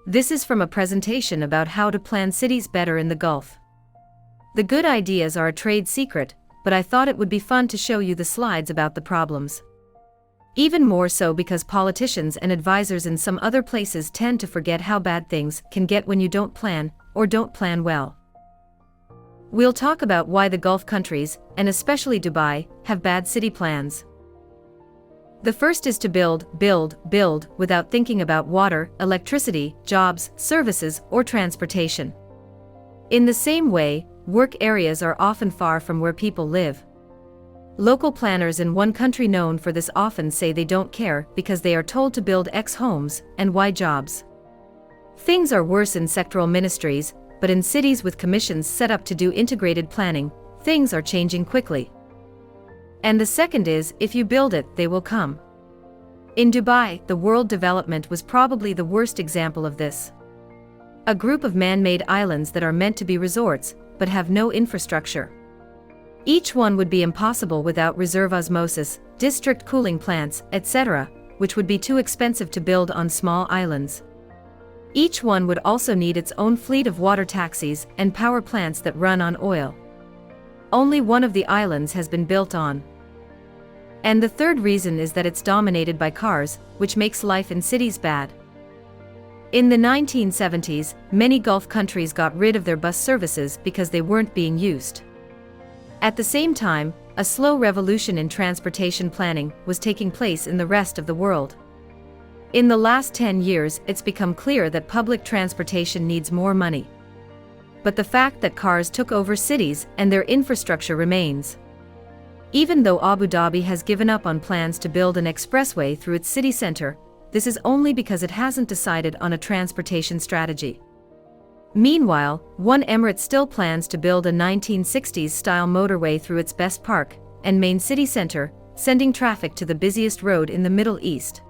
This is from a presentation about how to plan cities better in the Gulf. The good ideas are a trade secret, but I thought it would be fun to show you the slides about the problems. Even more so because politicians and advisors in some other places tend to forget how bad things can get when you don't plan, or don't plan well. We'll talk about why the Gulf countries, and especially Dubai, have bad city plans. The first is to build, without thinking about water, electricity, jobs, services, or transportation. In the same way, work areas are often far from where people live. Local planners in one country known for this often say they don't care because they are told to build X homes and Y jobs. Things are worse in sectoral ministries, but in cities with commissions set up to do integrated planning, things are changing quickly. And the second is, if you build it, they will come. In Dubai, the world development was probably the worst example of this. A group of man-made islands that are meant to be resorts, but have no infrastructure. Each one would be impossible without reserve osmosis, district cooling plants, etc., which would be too expensive to build on small islands. Each one would also need its own fleet of water taxis and power plants that run on oil. Only one of the islands has been built on. And the third reason is that it's dominated by cars, which makes life in cities bad. In the 1970s, many Gulf countries got rid of their bus services because they weren't being used. At the same time, a slow revolution in transportation planning was taking place in the rest of the world. In the last 10 years, it's become clear that public transportation needs more money. But the fact that cars took over cities and their infrastructure remains. Even though Abu Dhabi has given up on plans to build an expressway through its city center, this is only because it hasn't decided on a transportation strategy. Meanwhile, One Emirates still plans to build a 1960s-style motorway through its best park and main city center, sending traffic to the busiest road in the Middle East.